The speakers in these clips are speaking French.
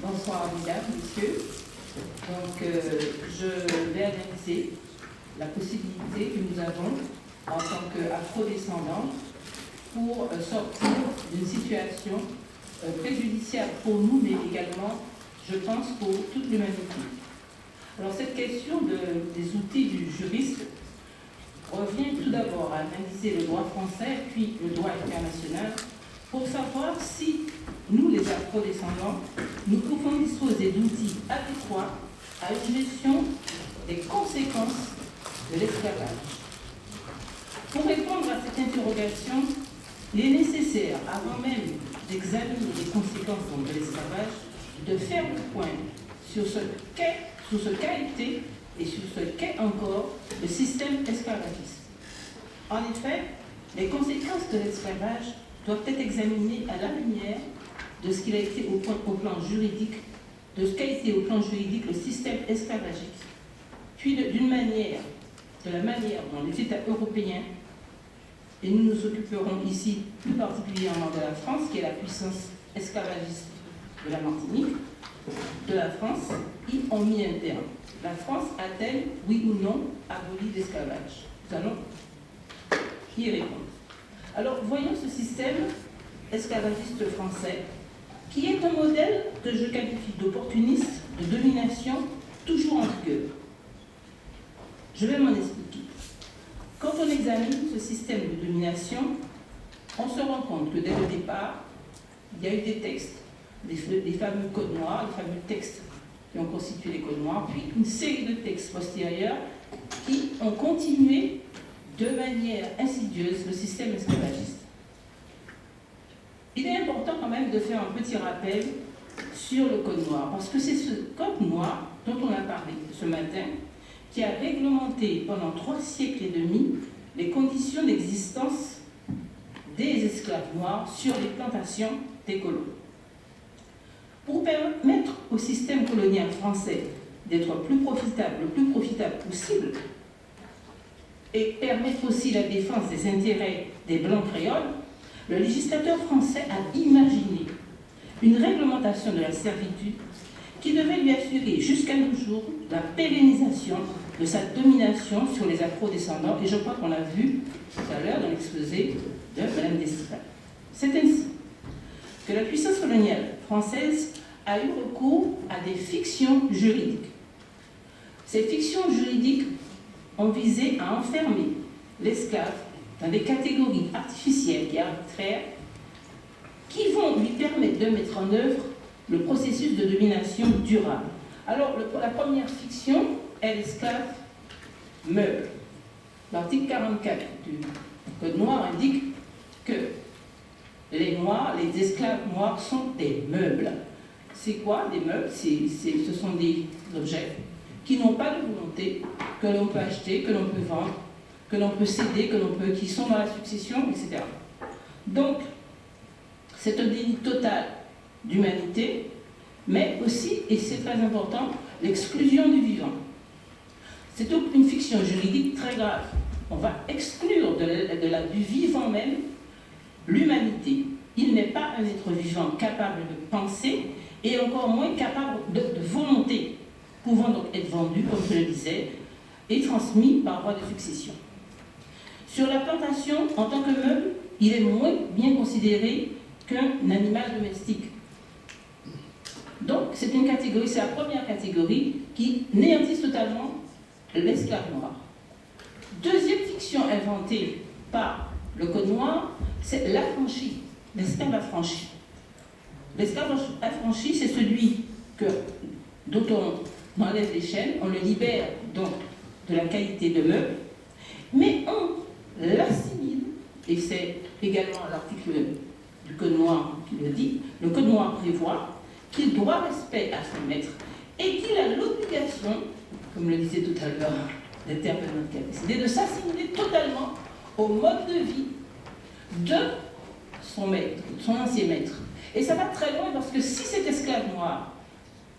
Bonsoir, mesdames, messieurs. Je vais analyser la possibilité que nous avons en tant qu'afro-descendants pour sortir d'une situation préjudiciable pour nous, mais également, je pense, pour toute l'humanité. Alors, cette question des outils du juriste revient tout d'abord à analyser le droit français, puis le droit international, pour savoir si nous, les afro-descendants, nous pouvons disposer d'outils adéquats à une gestion des conséquences de l'esclavage. Pour répondre à cette interrogation, il est nécessaire, avant même d'examiner les conséquences de l'esclavage, de faire le point sur ce qu'a été et sur ce qu'est encore le système esclavagiste. En effet, les conséquences de l'esclavage doivent être examinées à la lumière de ce qu'il a été au plan juridique, de ce qu'a été au plan juridique le système esclavagiste, puis de la manière dont les États européens, et nous nous occuperons ici plus particulièrement de la France, qui est la puissance esclavagiste de la Martinique, de la France, y ont mis un terme. La France a-t-elle, oui ou non, aboli l'esclavage? Nous allons y répondre. Alors, voyons ce système esclavagiste français, qui est un modèle que je qualifie d'opportuniste, de domination, toujours en vigueur. Je vais m'en expliquer. Quand on examine ce système de domination, on se rend compte que dès le départ, il y a eu des textes, les fameux codes noirs, les fameux textes qui ont constitué les codes noirs, puis une série de textes postérieurs qui ont continué de manière insidieuse le système esclavagiste. Il est important quand même de faire un petit rappel sur le code noir, parce que c'est ce code noir dont on a parlé ce matin qui a réglementé pendant 3 siècles et demi les conditions d'existence des esclaves noirs sur les plantations des colons. Pour permettre au système colonial français d'être le plus profitable possible, et permettre aussi la défense des intérêts des Blancs créoles, le législateur français a imaginé une réglementation de la servitude qui devait lui assurer jusqu'à nos jours la pérennisation de sa domination sur les afro-descendants, et je crois qu'on l'a vu tout à l'heure dans l'exposé de Mme Destival. C'est ainsi que la puissance coloniale française a eu recours à des fictions juridiques. Ces fictions juridiques ont visé à enfermer l'esclave dans des catégories artificielles et arbitraires qui vont lui permettre de mettre en œuvre le processus de domination durable. Alors, la première fiction est l'esclave meuble. L'article 44 du Code noir indique que les esclaves noirs sont des meubles. C'est quoi des meubles? Ce sont des objets qui n'ont pas de volonté, que l'on peut acheter, que l'on peut vendre, que l'on peut céder, qui sont dans la succession, etc. Donc, c'est un déni total d'humanité, mais aussi, et c'est très important, l'exclusion du vivant. C'est donc une fiction juridique très grave. On va exclure du vivant même l'humanité. Il n'est pas un être vivant capable de penser et encore moins capable de volonté, pouvant donc être vendu, comme je le disais, et transmis par voie de succession. Sur la plantation, en tant que meuble, il est moins bien considéré qu'un animal domestique. Donc, c'est la première catégorie qui néantise totalement l'esclave noir. Deuxième fiction inventée par le Code noir, c'est l'affranchi, l'esclave affranchi. L'esclave affranchi, c'est celui dont on enlève les chaînes, on le libère donc de la qualité de meuble, mais on l'assimile, et c'est également l'article du Code noir qui le dit. Le Code noir prévoit qu'il doit respect à son maître et qu'il a l'obligation, comme le disait tout à l'heure l'interprète de notre capacité, de s'assimiler totalement au mode de vie de son maître, son ancien maître. Et ça va très loin parce que si cet esclave noir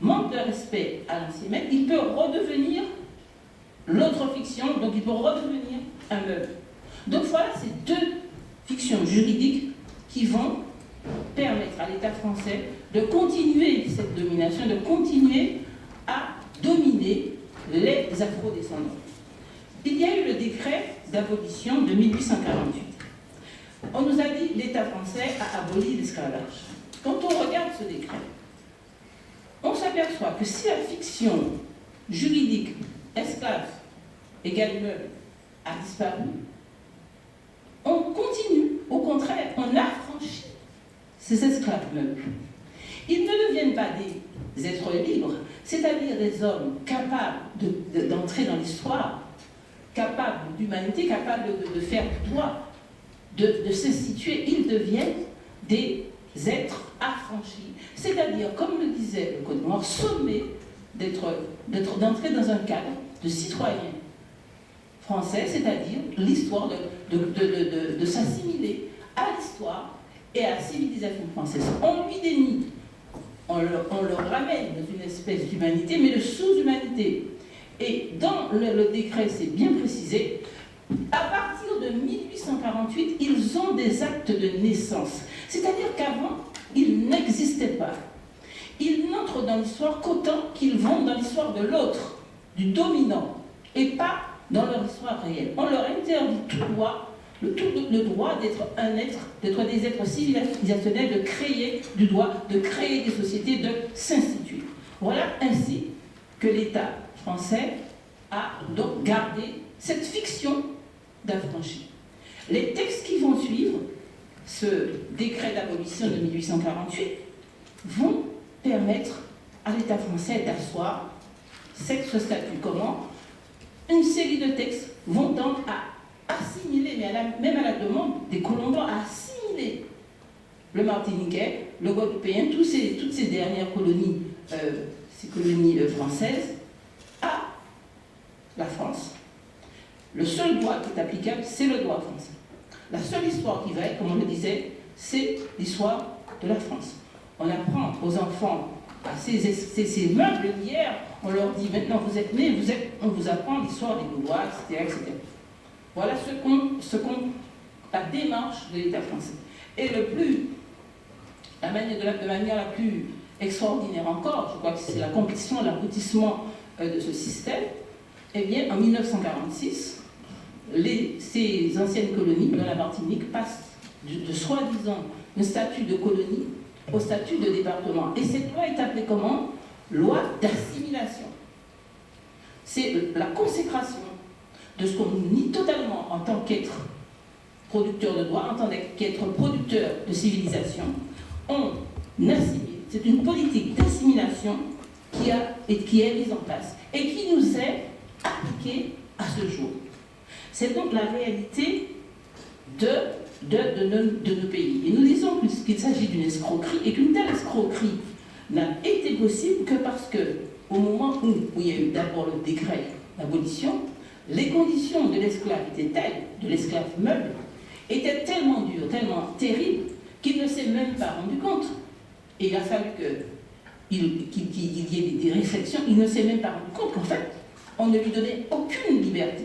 manque de respect à l'ancien maître, il peut redevenir l'autre fiction, donc il peut redevenir un meuble. Donc voilà ces 2 fictions juridiques qui vont permettre à l'État français de continuer cette domination détermination de continuer à dominer les afro-descendants. Il y a eu le décret d'abolition de 1848. On nous a dit que l'État français a aboli l'esclavage. Quand on regarde ce décret, on s'aperçoit que si la fiction juridique esclave égale meuble a disparu, on continue, au contraire, on affranchit ces esclaves meubles. Ils ne deviennent pas des êtres libres, c'est-à-dire des hommes capables d'entrer dans l'histoire, capables d'humanité, capables de faire du droit, de s'instituer. Ils deviennent des êtres affranchis, c'est-à-dire, comme le disait le Code noir, sommés d'entrer dans un cadre de citoyen français, c'est-à-dire l'histoire de s'assimiler à l'histoire et à la civilisation française. On lui dénie, on le ramène dans une espèce d'humanité, mais de sous-humanité. Et dans le décret, c'est bien précisé, à partir de 1848, ils ont des actes de naissance. C'est-à-dire qu'avant, ils n'existaient pas. Ils n'entrent dans l'histoire qu'autant qu'ils vont dans l'histoire de l'autre, du dominant, et pas dans leur histoire réelle. On leur interdit tout droit, le droit d'être des êtres civilisationnels, de créer du droit, de créer des sociétés, de s'instituer. Voilà ainsi que l'État français a donc gardé cette fiction d'affranchi. Les textes qui vont suivre ce décret d'abolition de 1848 vont permettre à l'État français d'asseoir ce statut. Comment? Une série de textes vont tendre à assimiler, même à la demande des Colombiens, à assimiler le Martiniquais, le Guadeloupéen, toutes ces dernières colonies, françaises, à la France. Le seul droit qui est applicable, c'est le droit français. La seule histoire qui va être, comme on le disait, c'est l'histoire de la France. On apprend aux enfants à ces meubles d'hier, on leur dit maintenant vous êtes nés, on vous apprend l'histoire des Gaulois, etc., etc. Voilà la démarche de l'État français. Et de manière la plus extraordinaire encore, je crois que c'est la compétition, l'aboutissement de ce système, eh bien en 1946, ces anciennes colonies, dont la Martinique, passent de soi-disant un statut de colonie au statut de département. Et cette loi est appelée comment? Loi d'assimilation. C'est la consécration de ce qu'on nous nie totalement en tant qu'être producteur de droit, en tant qu'être producteur de civilisation. On assimile. C'est une politique d'assimilation qui est mise en place et qui nous est appliquée à ce jour. C'est donc la réalité de nos pays. Et nous disons qu'il s'agit d'une escroquerie et qu'une telle escroquerie n'a été possible que parce que, au moment où il y a eu d'abord le décret d'abolition, les conditions de l'esclave étaient telles, de l'esclave meuble, étaient tellement dures, tellement terribles, qu'il ne s'est même pas rendu compte. Et il a fallu qu'il y ait des réflexions, il ne s'est même pas rendu compte qu'en fait, on ne lui donnait aucune liberté.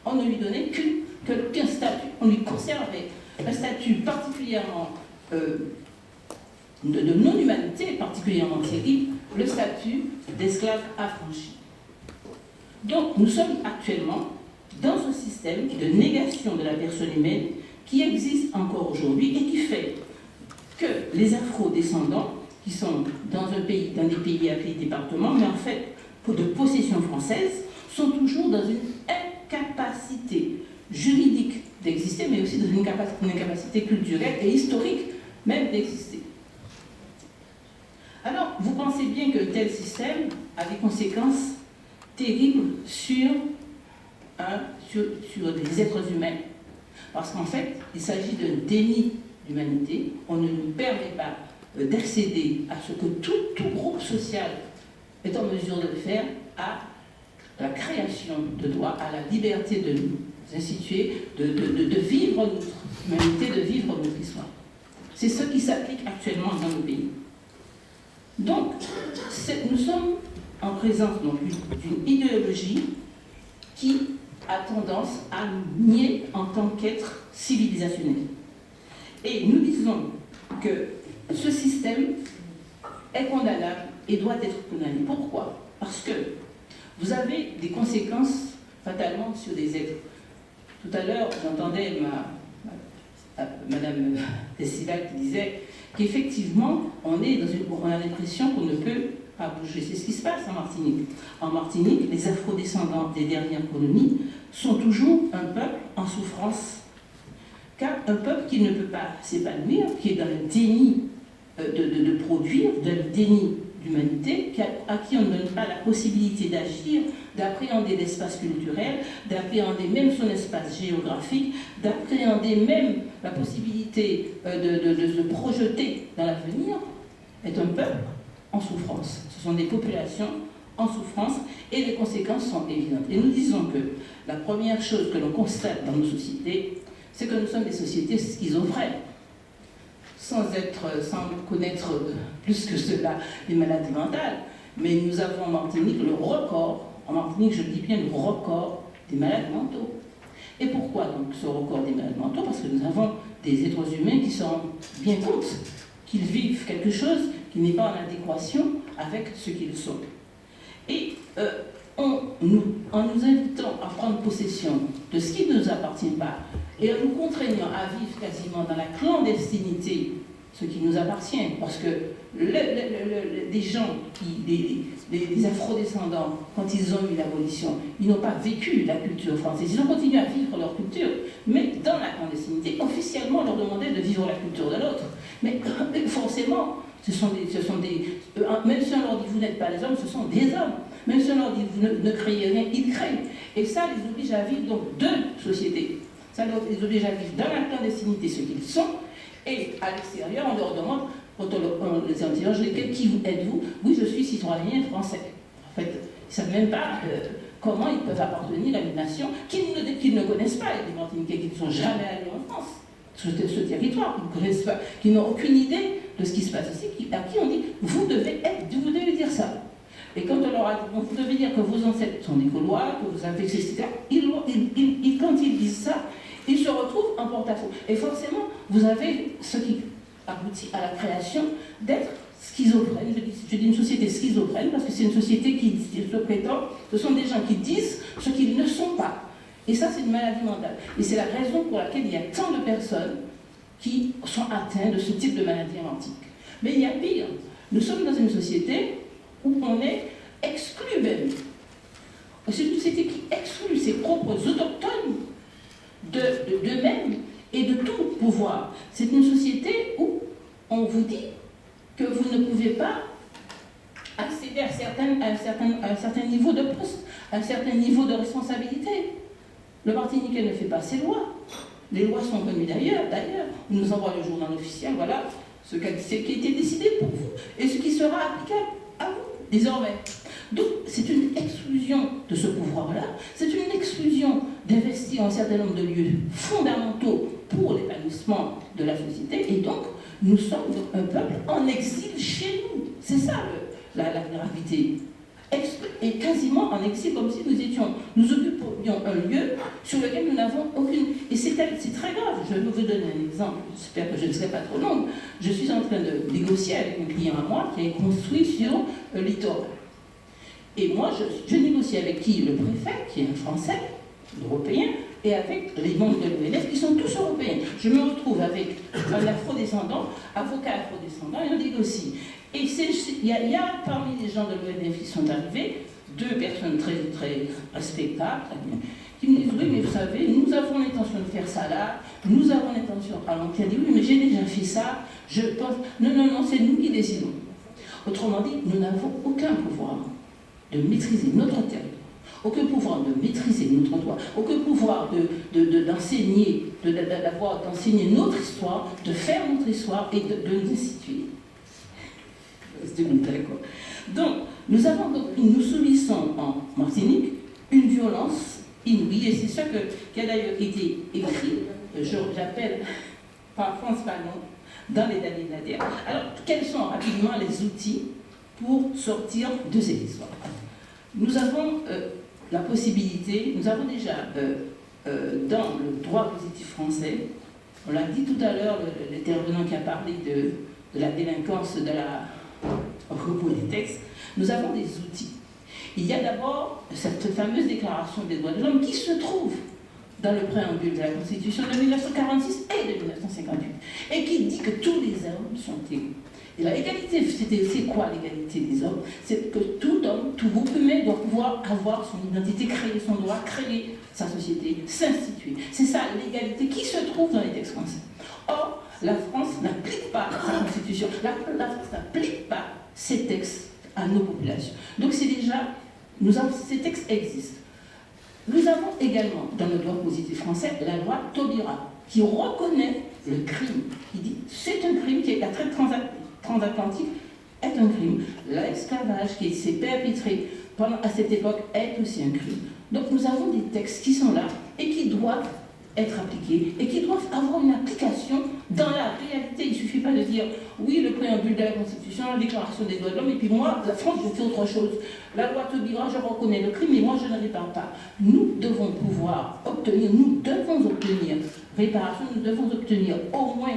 On ne lui donnait qu'un statut. On lui conservait un statut particulièrement de non-humanité, particulièrement terrible, le statut d'esclave affranchi. Donc, nous sommes actuellement dans un système de négation de la personne humaine qui existe encore aujourd'hui et qui fait que les afro-descendants, qui sont dans des pays appelés départements, mais en fait de possession française, sont toujours dans une incapacité juridique d'exister, mais aussi dans une incapacité culturelle et historique même d'exister. Alors, vous pensez bien que tel système a des conséquences terribles sur des êtres humains. Parce qu'en fait, il s'agit d'un déni d'humanité. On ne nous permet pas d'accéder à ce que tout groupe social est en mesure de faire, à la création de droits, à la liberté de nous instituer, de vivre notre humanité, de vivre notre histoire. C'est ce qui s'applique actuellement dans nos pays. Donc, nous sommes en présence d'une idéologie qui a tendance à nous nier en tant qu'être civilisationnel. Et nous disons que ce système est condamnable et doit être condamné. Pourquoi? Parce que vous avez des conséquences fatalement sur des êtres. Tout à l'heure, j'entendais Madame Tessila qui disait qu'effectivement, on a l'impression qu'on ne peut pas bouger. C'est ce qui se passe en Martinique. En Martinique, les afrodescendants des dernières colonies sont toujours un peuple en souffrance. Car un peuple qui ne peut pas s'épanouir, qui est dans le déni de produire, dans le déni d'humanité, à qui on ne donne pas la possibilité d'agir, d'appréhender l'espace culturel, d'appréhender même son espace géographique, d'appréhender même la possibilité de se projeter dans l'avenir, est un peuple en souffrance. Ce sont des populations en souffrance et les conséquences sont évidentes. Et nous disons que la première chose que l'on constate dans nos sociétés, c'est que nous sommes des sociétés schizophrènes. Sans connaître plus que cela les maladies mentales, mais nous avons en Martinique le record, en Martinique je dis bien le record des malades mentaux. Et pourquoi donc ce record des malades mentaux? Parce que nous avons des êtres humains qui se rendent bien compte qu'ils vivent quelque chose qui n'est pas en adéquation avec ce qu'ils sont. Et en nous invitant à prendre possession de ce qui ne nous appartient pas, et en nous contraignant à vivre quasiment dans la clandestinité ce qui nous appartient, parce que des gens, les afrodescendants, quand ils ont eu l'abolition, ils n'ont pas vécu la culture française, ils ont continué à vivre leur culture, mais dans la clandestinité. Officiellement, on leur demandait de vivre la culture de l'autre. Mais forcément, même si on leur dit vous n'êtes pas les hommes, ce sont des hommes. Même si on leur dit vous ne créez rien, ils créent. Et ça les oblige à vivre donc deux sociétés. Ça les oblige à vivre dans la clandestinité ce qu'ils sont, et à l'extérieur, on leur demande, quand on les interroge, qui êtes-vous? Oui, je suis citoyen français. En fait, ils ne savent même pas comment ils peuvent appartenir à une nation qu'ils ne connaissent pas, les Martiniquais qui ne sont jamais allés en France, sur ce territoire, qu'ils ne connaissent pas, qui n'ont aucune idée de ce qui se passe ici, à qui on dit, vous devez dire ça. Et quand on leur a dit, vous devez dire que vos ancêtres sont des Gaulois, que vous avez, etc., quand ils disent ça, ils se retrouvent en porte-à-faux. Et forcément, vous avez ce qui aboutit à la création d'être schizophrène. Je dis une société schizophrène parce que c'est une société qui se prétend, ce sont des gens qui disent ce qu'ils ne sont pas. Et ça, c'est une maladie mentale. Et c'est la raison pour laquelle il y a tant de personnes qui sont atteintes de ce type de maladie mentique. Mais il y a pire. Nous sommes dans une société où on est exclu même. C'est une société qui exclut ses propres autochtones d'eux-mêmes et de tout pouvoir. C'est une société où on vous dit que vous ne pouvez pas accéder à un certain niveau de poste, à un certain niveau de responsabilité. Le Martiniquais ne fait pas ses lois. Les lois sont connues d'ailleurs. On nous envoie le journal officiel, voilà ce qui a été décidé pour vous et ce qui sera applicable à vous désormais. Donc, c'est une exclusion de ce pouvoir-là, c'est une exclusion d'investir un certain nombre de lieux fondamentaux pour l'épanouissement de la société, et donc, nous sommes un peuple en exil chez nous. C'est ça la gravité. Et quasiment en exil, comme si nous occupions un lieu sur lequel nous n'avons aucune... Et c'est très grave. Je vais vous donner un exemple, j'espère que je ne serai pas trop longue. Je suis en train de négocier avec un client à moi qui est construit sur le littoral. Et moi, je négocie avec qui? Le préfet, qui est un Français, européen, et avec les membres de l'ONF, qui sont tous européens. Je me retrouve avec un afrodescendant, avocat afrodescendant, et on négocie. Et il y a parmi les gens de l'ONF qui sont arrivés, deux personnes très, très respectables, très bien, qui me disent, oui, mais vous savez, nous avons l'intention de faire ça là, nous avons l'intention... Alors, qui a dit, oui, mais j'ai déjà fait ça, je pense... Non, c'est nous qui décidons. Autrement dit, nous n'avons aucun pouvoir de maîtriser notre territoire, aucun pouvoir de maîtriser notre droit, aucun pouvoir d'enseigner notre histoire, de faire notre histoire et de nous instituer. Donc, nous subissons en Martinique une violence inouïe, et c'est ça qui a d'ailleurs été écrit, j'appelle par France Fanon, dans les derniers Nader. Alors, quels sont rapidement les outils pour sortir de cette histoire? Nous avons la possibilité, nous avons déjà dans le droit positif français, on l'a dit tout à l'heure, l'intervenant qui a parlé de la délinquance, de au bout des textes, nous avons des outils. Il y a d'abord cette fameuse déclaration des droits de l'homme qui se trouve dans le préambule de la Constitution de 1946 et de 1958, et qui dit que tous les hommes sont égaux. Et la égalité, c'est quoi l'égalité des hommes? C'est que tout homme, tout groupe humain doit pouvoir avoir son identité, créer son droit, créer sa société, s'instituer. C'est ça l'égalité qui se trouve dans les textes français. Or, la France n'applique pas sa Constitution, la France n'applique pas ces textes à nos populations. Donc c'est déjà, ces textes existent. Nous avons également, dans le droit positif français, la loi Taubira, qui reconnaît le crime, qui dit c'est un crime qui est la traite transatlantique est un crime. L'esclavage qui s'est perpétré à cette époque est aussi un crime. Donc nous avons des textes qui sont là et qui doivent être appliqués et qui doivent avoir une application dans la réalité. Il ne suffit pas de dire oui, le préambule de la Constitution, la déclaration des droits de l'homme, et puis moi, la France, je fais autre chose. La loi Taubira, je reconnais le crime, mais moi, je ne répare pas. Nous devons pouvoir obtenir, nous devons obtenir réparation, nous devons obtenir au moins,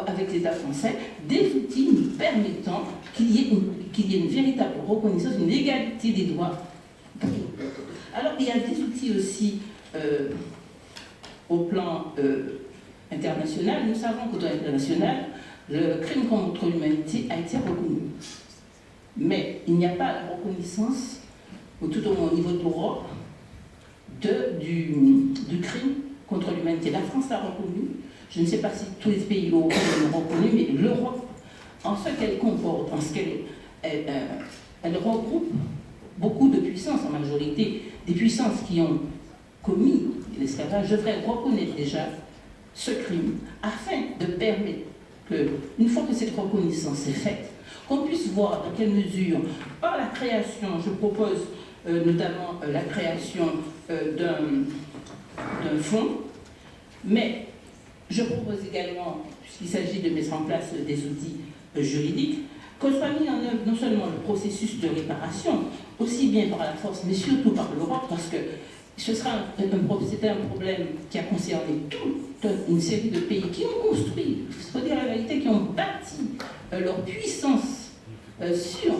avec l'État français, des outils nous permettant qu'il y ait une véritable reconnaissance, une égalité des droits. Alors, il y a des outils aussi au plan international. Nous savons qu'au plan international, le crime contre l'humanité a été reconnu. Mais il n'y a pas la reconnaissance, ou tout au moins au niveau de l'Europe, du crime contre l'humanité. La France l'a reconnu. Je ne sais pas si tous les pays européens l'ont reconnu, mais l'Europe, en ce qu'elle comporte, en ce qu'elle elle regroupe beaucoup de puissances, en majorité, des puissances qui ont commis l'esclavage, devrait reconnaître déjà ce crime, afin de permettre que, une fois que cette reconnaissance est faite, qu'on puisse voir dans quelle mesure, par la création, je propose notamment la création d'un fonds, mais je propose également, puisqu'il s'agit de mettre en place des outils juridiques, que soit mis en œuvre non seulement le processus de réparation, aussi bien par la force, mais surtout par l'Europe, parce que c'était un problème qui a concerné toute une série de pays qui ont construit, il faut dire la réalité, qui ont bâti leur puissance sur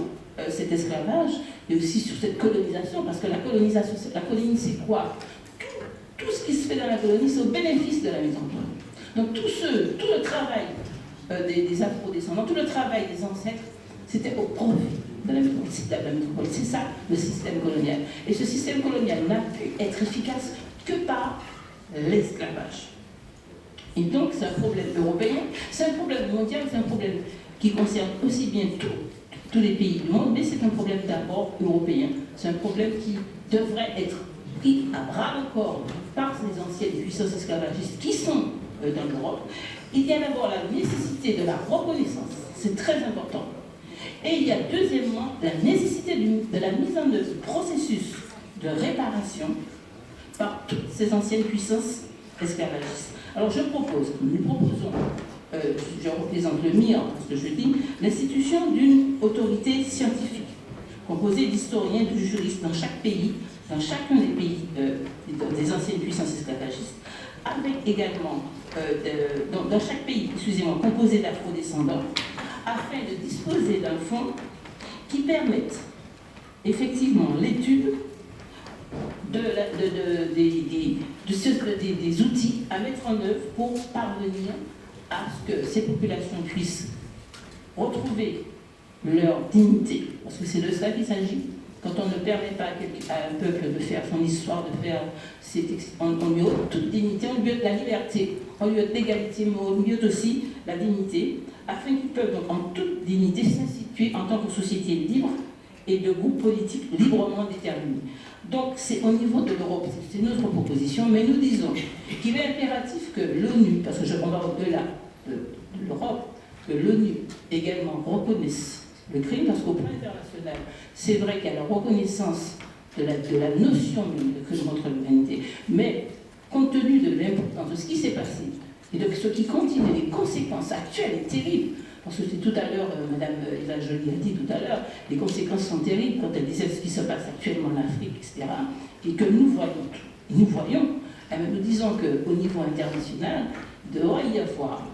cet esclavage et aussi sur cette colonisation, parce que la colonie c'est quoi? Tout ce qui se fait dans la colonie, c'est au bénéfice de la métropole. Donc tout le travail des afro-descendants, tout le travail des ancêtres, c'était au profit de la métropole. C'est ça le système colonial. Et ce système colonial n'a pu être efficace que par l'esclavage. Et donc c'est un problème européen, c'est un problème mondial, c'est un problème qui concerne aussi bien tous les pays du monde, mais c'est un problème d'abord européen. C'est un problème qui devrait être pris à bras le corps par les anciennes puissances esclavagistes qui sont dans l'Europe. Il y a d'abord la nécessité de la reconnaissance, c'est très important. Et il y a deuxièmement la nécessité de la mise en œuvre du processus de réparation par toutes ces anciennes puissances esclavagistes. Alors nous proposons, je représente le MIR, parce que je dis, l'institution d'une autorité scientifique, composée d'historiens, de juristes dans chaque pays, dans chacun des pays des anciennes puissances esclavagistes, avec également, dans chaque pays, composé d'afro-descendants, afin de disposer d'un fonds qui permette effectivement l'étude des outils à mettre en œuvre pour parvenir à ce que ces populations puissent retrouver leur dignité, parce que c'est de cela qu'il s'agit. Quand on ne permet pas à un peuple de faire son histoire, on lui ôte toute dignité, on lui ôte la liberté, on lui ôte l'égalité, mais on lui ôte aussi la dignité, afin qu'ils peuvent donc en toute dignité s'instituer en tant que société libre et de groupes politiques librement déterminés. Donc c'est au niveau de l'Europe, c'est notre proposition, mais nous disons qu'il est impératif que l'ONU, parce que on va au-delà de l'Europe, que l'ONU également reconnaisse le crime, parce qu'au plan international, c'est vrai qu'il y a la reconnaissance de la notion même de crime contre l'humanité, mais compte tenu de l'importance de ce qui s'est passé et de ce qui continue, les conséquences actuelles et terribles, parce que c'est tout à l'heure, Madame Eva Joly a dit tout à l'heure, les conséquences sont terribles quand elle disait ce qui se passe actuellement en Afrique, etc., et que nous voyons, nous disons qu'au niveau international, il devrait y avoir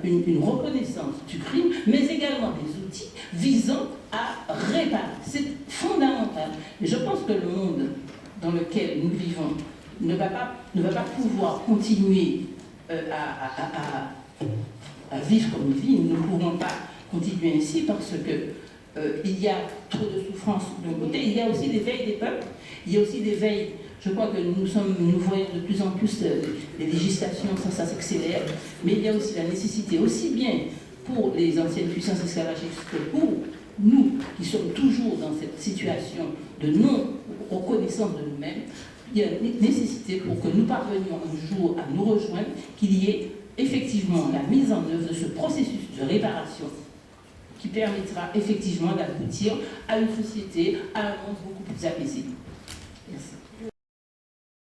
une reconnaissance du crime, mais également des outils visant à réparer. C'est fondamental. Et je pense que le monde dans lequel nous vivons ne va pas pouvoir continuer à vivre comme il vit. Nous ne pourrons pas continuer ainsi parce que il y a trop de souffrance d'un côté. Il y a aussi l'éveil des peuples. Il y a aussi l'éveil. Je crois que nous voyons de plus en plus les législations, ça s'accélère, mais il y a aussi la nécessité, aussi bien pour les anciennes puissances esclavagistes que pour nous, qui sommes toujours dans cette situation de non-reconnaissance de nous-mêmes, il y a une nécessité pour que nous parvenions un jour à nous rejoindre, qu'il y ait effectivement la mise en œuvre de ce processus de réparation qui permettra effectivement d'aboutir à une société, à un monde beaucoup plus apaisé. Merci.